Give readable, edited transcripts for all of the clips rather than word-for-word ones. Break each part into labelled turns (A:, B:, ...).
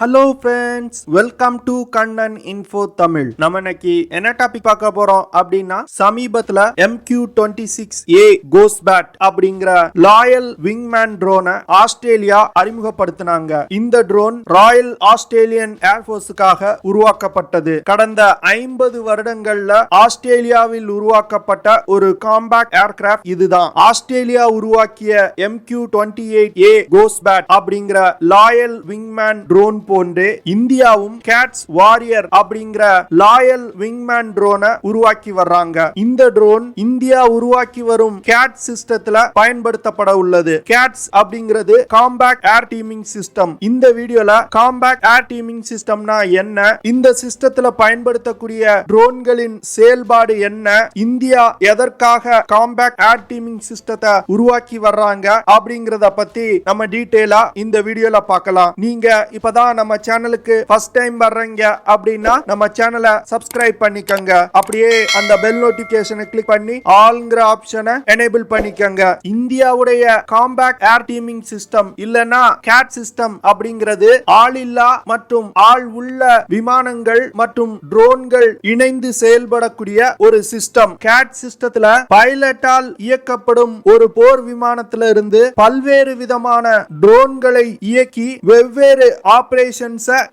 A: Hello friends, welcome to Kannan info Tamil. நம்ம இன்னைக்கு என்ன டாபிக் பார்க்க போறோம் அப்படின்னா, சமீபத்துல MQ-26A கோஸ்பேட் அப்படிங்கிற லாயல் விங்மேன் ட்ரோனை ஆஸ்திரேலியா அறிமுகப்படுத்தினாங்க. இந்த ட்ரோன் ராயல் ஆஸ்திரேலியன் ஏர்போர்ஸுக்காக உருவாக்கப்பட்டது. கடந்த 50 வருடங்கள்ல ஆஸ்திரேலியாவில் உருவாக்கப்பட்ட ஒரு காம்பேக்ட் ஏர்கிராப்ட் இதுதான். ஆஸ்திரேலியா உருவாக்கிய MQ-28A கோஸ்பேட் அப்படிங்கிற லாயல் விங்மேன் ட்ரோன் போன்றே இந்தியாவும் கேட்ஸ் வாரியர் அப்படிங்கிற லாயல் விங்மேன் ட்ரோனை உருவாக்கி வர்றாங்க. இந்த ட்ரோன் இந்தியா உருவாக்கி வரும் கேட் சிஸ்டத்துல பயன்படுத்தப்பட உள்ளது. கேட்ஸ் அப்படிங்கிறது காம்பேக்ட் ஏர் டீமிங் சிஸ்டம். இந்த வீடியோல காம்பேக்ட் ஏர் டீமிங் சிஸ்டம்னா என்ன, இந்த சிஸ்டத்துல பயன்படுத்தக்கூடிய ட்ரோன்களின் செயல்பாடு என்ன, இந்தியா எதற்காக காம்பேக்ட் ஏர் டீமிங் சிஸ்டத்தை உருவாக்கி வர்றாங்க அப்படிங்கறத பத்தி நம்ம டீடைலா இந்த வீடியோல பார்க்கலாம். நீங்க இப்பதான் நம்ம சேனலுக்கு ஃபர்ஸ்ட் டைம் வர்றீங்க அப்படின்னா நம்ம சேனலை சப்ஸ்கிரைப் பண்ணிக்கங்க. அப்படியே அந்த பெல் நோட்டிபிகேஷனை கிளிக் பண்ணி ஆல்ங்கிற ஆப்ஷனை எனேபிள் பண்ணிக்கங்க. இந்தியாவுடைய காம்பேக்ட் ஏர் டீமிங் சிஸ்டம் இல்லனா கேட் சிஸ்டம் அப்படிங்கிறது ஆளில்லா மற்றும் ஆள் உள்ள விமானங்கள் மற்றும் ட்ரோன்கள் இணைந்து செயல்படக்கூடிய ஒரு சிஸ்டம். கேட் சிஸ்டத்துல பைலட்டால் இயக்கப்படும் ஒரு போர் விமானத்தில இருந்து பல்வேறு விதமான ட்ரோன்களை இயக்கி வெவ்வேறு ஆபரேஷன்ஸ்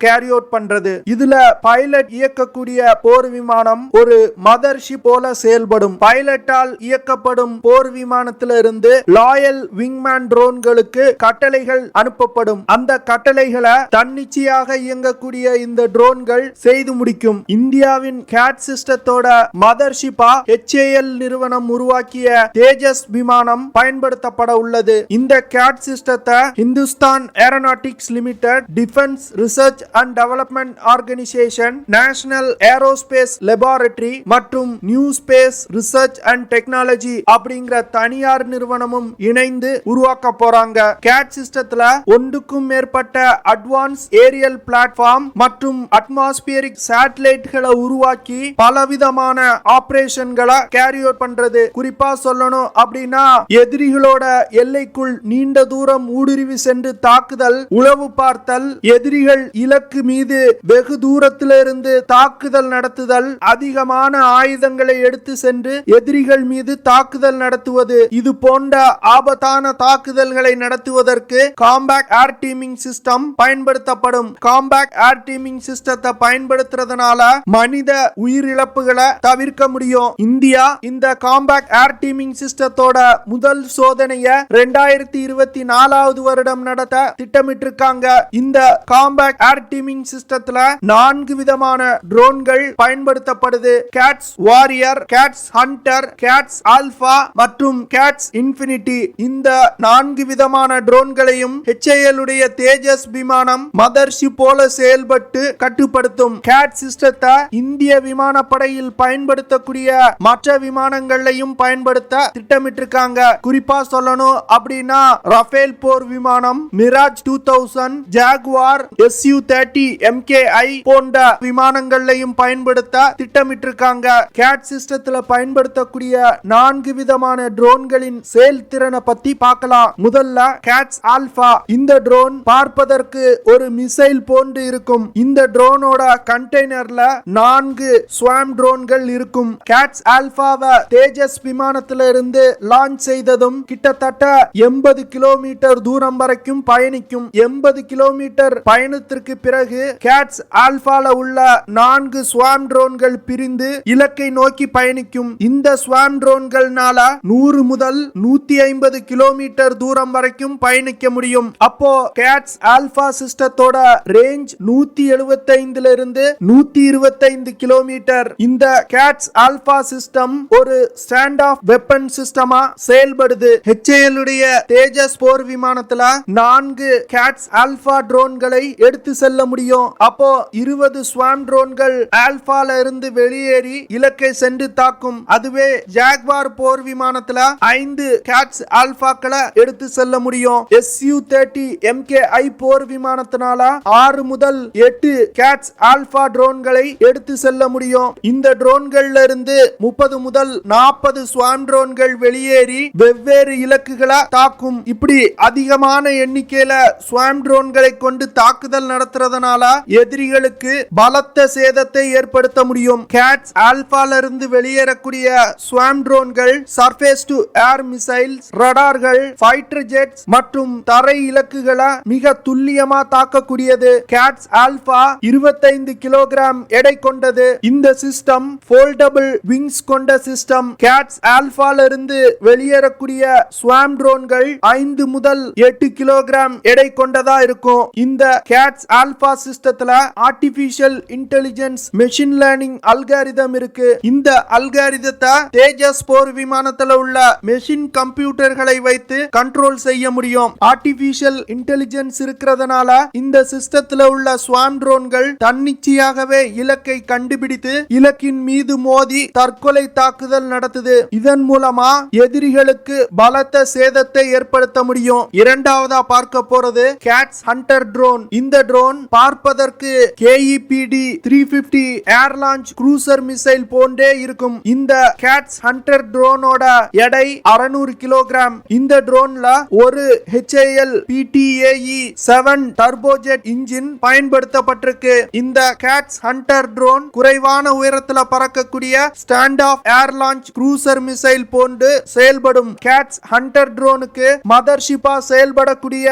A: கேரி அவுட் பண்றது. இதுல பைலட் இயக்கக்கூடிய போர் விமானம் ஒரு மதர்ஷிப் போல செயல்படும். பைலட்டால் இயக்கப்படும் போர் விமானத்திலிருந்து லாயல் விங்மேன் ட்ரோன்களுக்கு கட்டளைகள் அனுப்பப்படும். அந்த கட்டளைகளை தன்னிச்சையாக இயங்கக்கூடிய இந்த ட்ரோன்கள் செய்து முடிக்கும். இந்தியாவின் கேட் சிஸ்டத்தோட மதர்ஷிப்பா HAL நிறுவனம் உருவாக்கிய தேஜஸ் விமானம் பயன்படுத்தப்பட உள்ளது. இந்த கேட் சிஸ்டத்தை Hindustan Aeronautics Limited, Defence Research and Development Organisation, National Aerospace Laboratory மற்றும் New Space Research and Technology அப்படிங்கிற தனியார் நிறுவனமும் இணைந்து உருவாக்க போறாங்க. கேட் சிஸ்டத்துல ஒன்றுக்கும் மேற்பட்ட அட்வான்ஸ் ஏரியல் பிளாட்ஃபார்ம் மற்றும் அட்மாஸ்பியரிக் சேட்டலைட்களை உருவாக்கி பலவிதமான ஆபரேஷன்களை கேரி அவுட் பண்றது. குறிப்பா சொல்லணும் அப்படின்னா, எதிரிகளோட எல்லைக்குள் நீண்ட தூரம் ஊடுருவி சென்று தாக்குதல், உளவு பார்த்தல், எதிரிகள் இலக்கு மீது வெகு தூரத்திலிருந்து தாக்குதல் நடத்துதல், அதிகமான ஆயுதங்களை எடுத்து சென்று எதிரிகள் மீது தாக்குதல் நடத்துவது, இது போன்ற ஆபத்தான தாக்குதல்களை நடத்துவதற்கு காம்பேக்ட் ஏர் டீமிங் சிஸ்டம் பயன்படுத்தப்படும். காம்பேக்ட் ஏர் டீமிங் சிஸ்டத்தை பயன்படுத்துறதுனால மனித உயிரிழப்புகளை தவிர்க்க முடியும். இந்தியா இந்த காம்பேக்ட் ஏர் டீமிங் சிஸ்டத்தோட முதல் சோதனையை 2024 வருடம் நடத்த திட்டமிட்டிருக்காங்க. இந்த காம்பேக்ட் ஏர் டீமிங் சிஸ்டத்துல 4 விதமான ட்ரோன்கள் பயன்படுத்தப்படுது. CATS Warrior, CATS Hunter, CATS Alpha மற்றும் கேட்ஸ் இன்ஃபினிட்டி. இந்த 4 விதமான ட்ரோன்களையும் HAL உடைய தேஜஸ் விமானம் மதர்ஷிப் போல செயல்பட்டு கட்டுப்படுத்தும். கேட் சிஸ்டத்தை இந்திய விமானப்படையில் பயன்படுத்தக்கூடிய மற்ற விமானங்களையும் பயன்படுத்த திட்டமிட்டிருக்காங்க. குறிப்பா சொல்லணும் அப்படின்னா, ரஃபேல் போர் விமானம், மிராஜ் 2000, ஜாகுவார், Su-30 MKI போன்ற விமானங்களையும் பயன்படுத்த திட்டமிட்டிருக்காங்க. கேட் சிஸ்டத்துல பயன்படுத்தக்கூடிய 4 விதமான ட்ரோன்களின் செயல்திறனை பத்தி பார்க்கலாம். முதல்ல கேட்ஸ் ஆல்பா. இந்த ட்ரோன் பார்ப்பதற்கு ஒரு மிசைல் போன்று இருக்கும். இந்த ட்ரோனோட கண்டெய்னர்ல 4 ஸ்வாம் ட்ரோன்கள் இருக்கும். கேட்ஸ் ஆல்பாவை தேஜஸ் விமானத்திலிருந்து லான்ச் செய்ததும் கிட்டத்தட்ட 80 கிலோமீட்டர் தூரம் வரைக்கும் பயணிக்கும். 80 கிலோமீட்டர் பயணத்திற்கு பிறகு கேட்ஸ் ஆல்பால உள்ள 4 ஸ்வாம் ட்ரோன்கள் பிரிந்து இலக்கை நோக்கி பயணிக்கும். இந்த ஸ்வாம் ட்ரோன்கள்னால 100 முதல் 150 கிலோமீட்டர் தூரம் வரைக்கும் பயணிக்க முடியும். அப்போ கேட்ஸ் ஆல்பா சிஸ்டத்தோட ரேஞ்ச் 175 இருந்து 125 கிலோமீட்டர். இந்த கேட்ஸ் ஆல்பா சிஸ்டம் ஒரு ஸ்டாண்ட் ஆஃப் வெப்பன் சிஸ்டமா செயல்படுது. HAL உடைய தேஜஸ் போர் விமானத்துல 4 கேட்ஸ் ஆல்பா ட்ரோன்களை எடுத்து செல்ல முடியும். அப்போ 20 ஸ்வாம் ட்ரோன்கள் ஆல்பால இருந்து வெளியேறி இலக்கை சென்று தாக்கும். அதுவே ஜாகுவார் போர் விமானத்துல 5 கேட்ஸ் ஆல்பாக்களை எடுத்து செல்ல முடியும். Su-30 MKI போர் விமானத்தினால 6 முதல் 8 கேட்ஸ் ஆல்பா ட்ரோன்களை எடுத்து செல்ல முடியும். இந்த ட்ரோன்கள்ல இருந்து 30 முதல் 40 ஸ்வாம் ட்ரோன்கள் வெளியேறி வெவ்வேறு இலக்குகளை தாக்கும். இப்படி அதிகமான எண்ணிக்கையில ஸ்வாம் ட்ரோன்களை கொண்டு தாக்க தாக்குதல் நடத்துறதுனால எதிரிகளுக்கு பலத்த சேதத்தை ஏற்படுத்த முடியும். கேட்ஸ் ஆல்பால இருந்து வெளியேறக்கூடிய ஸ்வாம் ட்ரோன்கள் சர்ஃபேஸ் டு ஏர் மிசைல்ஸ், ரடார்கள், ஃபைட்டர் ஜெட்ஸ் மற்றும் தரை இலக்குகளை மிக துல்லியமா தாக்கக்கூடியது. கேட்ஸ் ஆல்பா 25 கிலோகிராம் எடை கொண்டது. இந்த சிஸ்டம் ஃபோல்டபிள் விங்ஸ் கொண்ட சிஸ்டம். கேட்ஸ் ஆல்பால இருந்து வெளியேறக்கூடிய ஸ்வாம் ட்ரோன்கள் 5 முதல் 8 கிலோகிராம் எடை கொண்டதா இருக்கும். இந்த கேட்ஸ் ஆல்பா சிஸ்டத்துல artificial intelligence machine learning algorithm இருக்கு. இந்த அல்காரிதத்தை தேஜஸ் போர் விமானத்துல உள்ள மெஷின் கம்ப்யூட்டர்களை வைத்து கண்ட்ரோல் செய்ய முடியும். ஆர்டிபிஷியல் இன்டெலிஜென்ஸ் இருக்கிறதுனால இந்த சிஸ்டத்துல உள்ள ஸ்வாம் ட்ரோன்கள் தன்னிச்சையாகவே இலக்கை கண்டுபிடித்து இலக்கின் மீது மோதி தற்கொலை தாக்குதல் நடத்துது. இதன் மூலமா எதிரிகளுக்கு பலத்த சேதத்தை ஏற்படுத்த முடியும். இரண்டாவதா பார்க்க போறது கேட்ஸ் ஹண்டர் ட்ரோன். இந்த ட்ரோன் பார்ப்பதற்கு KEPD 350 ஏர் லான்ச் க்ரூசர் மிசைல் போன்றே இருக்கும். இந்த கேட்ஸ் ஹண்டர் ட்ரோனோட எடை 600 கிலோகிராம். இந்த ட்ரோன்ல ஒரு HAL PTAE 7 டர்போஜெட் இன்ஜின் பயன்படுத்தப்பட்டிருக்கு. இந்த கேட்ஸ் ஹண்டர் ட்ரோன் குறைவான உயரத்துல பறக்கக்கூடிய stand off air launch cruiser missile போன்று செயல்படும். கேட்ஸ் ஹண்டர் ட்ரோனுக்கு மதர்ஷிப்பா செயல்படக்கூடிய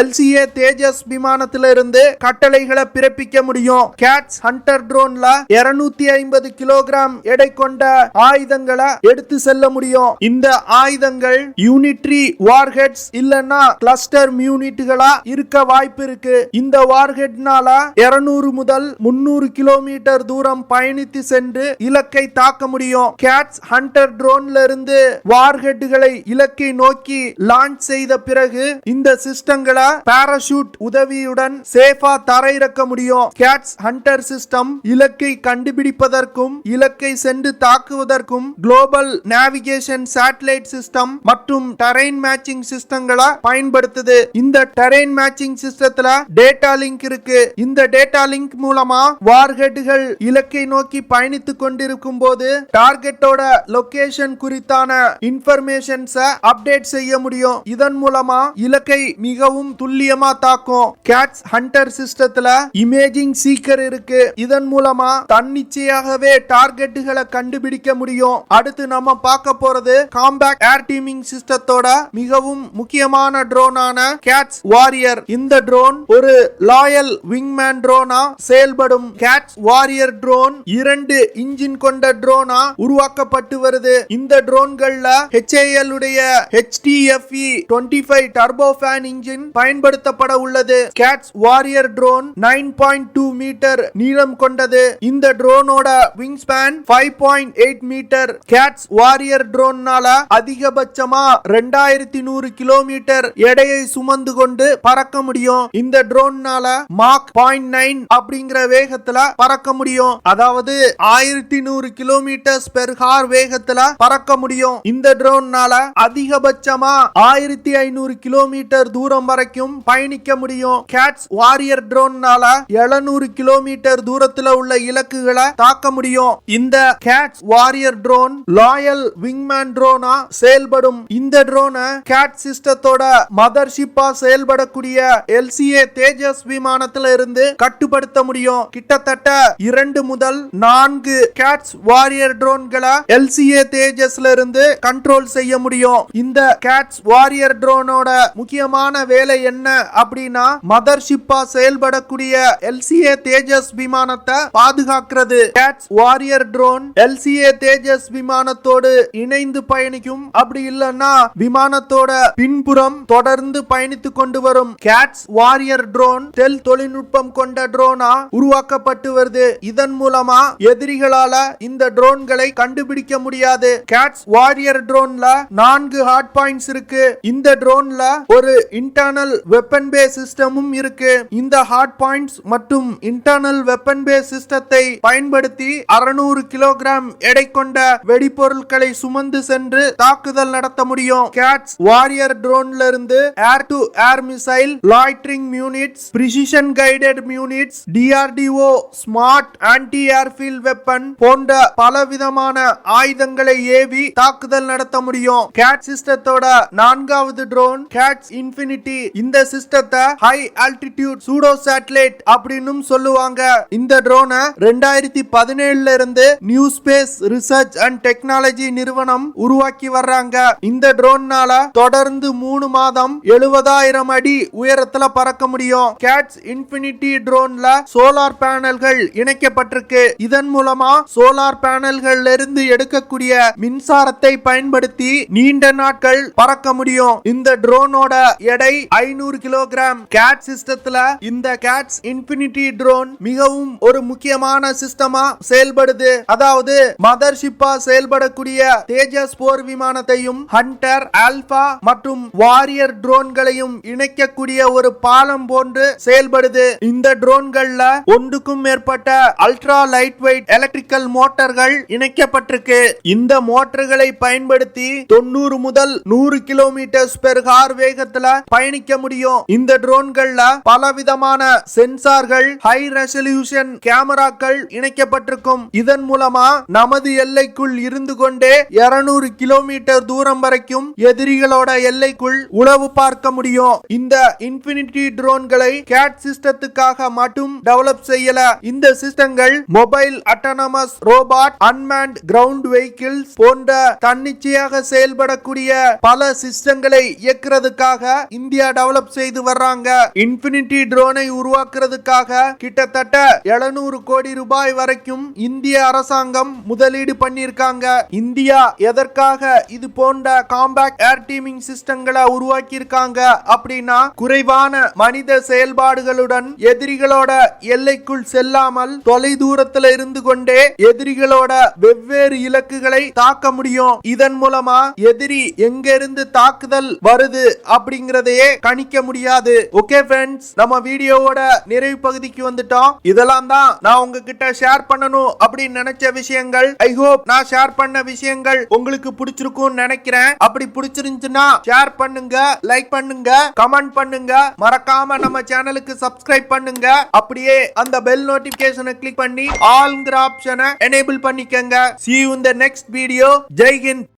A: LCA தேஜஸ் விமானத்திலிருந்து கட்டளைகளை பிறப்பிக்க முடியும். கேட்ஸ் ஹண்டர் ட்ரோன்ல 250 கிலோகிராம் எடை கொண்ட ஆயுதங்களை எடுத்து செல்ல முடியும். இந்த ஆயுதங்கள் யூனிட்ரி வார்ஹெட்ஸ் இல்லனா கிளஸ்டர் யூனிட்களா இருக்க வாய்ப்பு இருக்கு. இந்த வார்ஹெட்னால 200 முதல் 300 கிலோமீட்டர் தூரம் பயணித்து சென்று இலக்கை தாக்க முடியும். கேட்ஸ் ஹண்டர் ட்ரோன்ல இருந்து வார்ஹெட்களை இலக்கை நோக்கி லான்ச் செய்த பிறகு இந்த சிஸ்டங்களை பாராசூட் உதவியுடன் சேஃபா தரையிறக்க முடியும். கேட்ஸ் ஹண்டர் சிஸ்டம் இலக்கை கண்டுபிடிப்பதற்கும் இலக்கை சென்று தாக்குவதற்கும் குளோபல் நேவிகேஷன் சேட்டலைட் சிஸ்டம் மற்றும் டெரெயின் மேட்சிங் சிஸ்டங்களை பயன்படுத்துது. இந்த டெரெயின் மேட்சிங் சிஸ்டத்துல டேட்டா லிங்க் இருக்கு. இந்த டேட்டா லிங்க் மூலமா வார்ஹெட்கள் இலக்கை நோக்கி பயணித்துக் கொண்டிருக்கும் போது டார்கெட்டோட லொகேஷன் குறித்தான இன்ஃபர்மேஷன்ஸை அப்டேட் செய்ய முடியும். இதன் மூலமா இலக்கை மிகவும் துல்லியமா தாக்கும். கேட்ஸ் ஹண்டர் சிஸ்டத்துல இமேஜிங் சீக்கர் இருக்கு. இதன் மூலமா தன்னிச்சையாகவே டார்கெட்டுகளை கண்டுபிடிக்க முடியும். அடுத்து நம்ம பார்க்க போறது காம்பேக்ட் ஏர் டீமிங் சிஸ்டத்தோட மிகவும் முக்கியமான ட்ரோனான கேட்ஸ் வாரியர். இந்த ட்ரோன் ஒரு லாயல் விங்மேன் ட்ரோனா செயல்படும். கேட்ஸ் வாரியர் ட்ரோன் 2 இன்ஜின் கொண்ட ட்ரோனா உருவாக்கப்பட்டு வருது. இந்த ட்ரோன்கள்ல HAL உடைய HTFE 25 டர்போஃபேன் இன்ஜின் பயன்படுத்தப்பட உள்ளது. கேட்ஸ் வாரியர் ட்ரோன் 9.2 மீட்டர் நீளம் கொண்டது. இந்த ட்ரோனோட wing span 5.8 metre. CATS Warrior ட்ரோன்னால அதிகபட்சமா 2100 கிலோமீட்டர் எடையை சுமந்து கொண்டு பறக்க முடியும். இந்த ட்ரோன்னால மாக் 0.9 அப்படிங்கிற வேகத்துல பறக்க முடியும். அதாவது 1100 கிலோமீட்டர் பெர் ஹார் வேகத்துல பறக்க முடியும். இந்த ட்ரோன்னால அதிகபட்சமா 1500 கிலோமீட்டர் தூரம் வரைக்கும் பயணிக்க முடியும். கேட்ஸ் வாரியர் ட்ரோன்னால 700 கிலோமீட்டர் தூரத்துல உள்ள இலக்குகளை தாக்க முடியும். இந்த கேட்ஸ் வாரியர் ட்ரோன் லாயல் விங்மேன் ட்ரோனா செயல்படும். இந்த ட்ரோனை கேட் சிஸ்டத்தோட மதர்ஷிப்பா செயல்படக்கூடிய LCA தேஜஸ் விமானத்துல இருந்து கட்டுப்படுத்த முடியும். கிட்டத்தட்ட 2 முதல் 4 கேட்ஸ் வாரியர் ட்ரோன்களை LCA தேஜஸ்ல இருந்து கண்ட்ரோல் செய்ய முடியும். இந்த கேட்ஸ் வாரியர் ட்ரோனோட முக்கியமான வேலை என்ன அப்படின்னா மதர்ஷிப்பா செயல்படக்கூடிய LCA தேஜஸ் விமானத்தை பாதுகாக்கிறது. கேட்ஸ் வாரியர் ட்ரோன் LCA தேஜஸ் விமானத்தோடு இணைந்து பயணிக்கும். அப்படி இல்லைன்னா விமானத்தோட பின்புறம் தொடர்ந்து பயணித்துக் கொண்டு வரும். கேட்ஸ் வாரியர் ட்ரோன் டெல் தொழில்நுட்பம் கொண்ட ட்ரோனா உருவாக்கப்பட்டு வருது. இதன் மூலமா எதிரிகளால இந்த ட்ரோன்களை கண்டுபிடிக்க முடியாது. கேட்ஸ் வாரியர் ட்ரோன்ல 4 ஹார்ட் பாயிண்ட்ஸ் இருக்கு. இந்த ட்ரோன்ல ஒரு இன்டர்னல் வெப்பன் பேஸ் சிஸ்டமும் இருக்கு. இந்த ஹார்ட் பாயிண்ட்ஸ் மற்றும் இன்டர்னல் வெப்பன் பேஸ் சிஸ்டத்தை பயன்படுத்தி 600 கிலோகிராம் எடை கொண்ட வெடிபொருட்களை சுமந்து சென்று தாக்குதல் நடத்த முடியும். கேட்ஸ் வாரியர் ட்ரோன்ல இருந்து air to air missile, loitering units, precision guided units, DRDO smart anti airfield weapon போன்ற பலவிதமான ஆயுதங்களை ஏவி தாக்குதல் நடத்த முடியும். கேட் சிஸ்டத்தோட 4வது ட்ரோன் கேட்ஸ் இன்ஃபினிட்டி. இந்த சிஸ்டத்தை high altitude altitude pseudo satellite அப்படின்னு சொல்லுவாங்க. இந்த ட்ரோனை 2017 இருந்து New Space Research and Technology நிறுவனம் உருவாக்கி வர்றாங்க. இந்த ட்ரோன்னால தொடர்ந்து 3 மாதம் 70,000 அடி உயரத்துல பறக்க முடியும். கேட்ஸ் இன்ஃபினிட்டி ட்ரோன்ல சோலார் பேனல்கள் இணைக்கப்பட்டிருக்கு. இதன் மூலமா சோலார் பேனல்கள் இருந்து எடுக்கக்கூடிய மின்சாரத்தை பயன்படுத்தி நீண்ட நாட்கள் பறக்க முடியும். இந்த ட்ரோனோட எடை 500 கிலோகிராம். கேட் சிஸ்டத்துல இந்த கேட்ஸ் இன்ஃபினிட்டி ட்ரோன் மிகவும் ஒரு முக்கியமான சிஸ்டமா செயல்படுது. அதாவது மதர்ஷிப்பா செயல்படக்கூடிய தேஜஸ் போர் விமானத்தையும் ஹண்டர், ஆல்பா மற்றும் வாரியர் ட்ரோன்களையும் இணைக்கக்கூடிய ஒரு பாலம் போன்று செயல்படுது. இந்த ட்ரோன்கள்ல ஒன்றுக்கும் மேற்பட்ட அல்ட்ரா லைட் வெயிட் எலக்ட்ரிக்கல் மோட்டார்கள் இணைக்கப்பட்டிருக்கு. இந்த மோட்டார்களை பயன்படுத்தி 90 முதல் 100 கிலோமீட்டர் பெர் ஹார் வேகத்துல பயணிக்க முடியும். இந்த ட்ரோன்கள்ல பலவிதமான சென்சார்கள், ஹை ரெசல்யூஷன் கேமராக்கள் இணைக்கப்பட்டிருக்கும். இதன் மூலமா நமது எல்லைக்குள் இருந்து கொண்டே 200 கிலோமீட்டர் தூரம் வரைக்கும் எதிரிகளோட எல்லைக்குள் உளவு பார்க்க முடியும். இந்த இன்ஃபினிட்டி ட்ரோன்களை கேட் சிஸ்டத்துக்காக மட்டும் டெவலப் செய்யல. இந்த சிஸ்டங்கள் mobile, autonomous robot, unmanned ground vehicles போன்ற தன்னிச்சையாக செயல்படக்கூடிய பல சிஸ்டங்களை இயக்குறதுக்காக இந்தியா டெவலப் செய்து வர்றாங்க. இன்ஃபினிட்டி ட்ரோனை உருவாக்குறதுக்காக கிட்டத்தட்ட 700 கோடி ரூபாய் வரைக்கும் இந்திய அரசாங்கம் முதலீடு பண்ணிருக்காங்க. இந்தியா எதற்காக இது போன்ற காம்பேக்ட் ஏர் டீமிங் சிஸ்டங்களை உருவாக்கி இருக்காங்க அப்படின்னா, குறைவான மனித செயல்பாடுகளுடன் எதிரிகளோட எல்லைக்குள் செல்லாமல் தொலை தூரத்தில் இருந்து கொண்டே எதிரிகளோட வெவ்வேறு இலக்குகளை தாக்க முடியும். இதன் மூலமா எதிரி எங்க இருந்து தாக்குதல் வருது அப்படிங்கறதையே கணிக்க முடியாது. ஓகே ஃப்ரெண்ட்ஸ், நம்ம வீடியோவோட நிறைவு பகுதிக்கு வந்துட்டோம். இதெல்லாம் தான் நான் உங்ககிட்ட ஷேர் பண்ணணும் அப்படின்னு நினைச்ச விஷயங்கள். ஐ ஹோப் நான் ஷேர் பண்ண விஷயங்கள் உங்களுக்கு பிடிச்சிருக்கும் நினைக்கிறேன். அப்படி பிடிச்சிருந்துச்சுன்னா ஷேர் பண்ணுங்க, லைக் பண்ணுங்க, கமெண்ட் பண்ணுங்க, மறக்காம நம்ம சேனலுக்கு சப்ஸ்கிரைப் பண்ணுங்க. அப்படியே அந்த பெல் நோட்டிபிகேஷனை கிளிக் பண்ணி ஆல்ங்கிற ஆப்ஷனை எனேபிள் பண்ணிக்கங்க. See you in the next video. Jai Hind.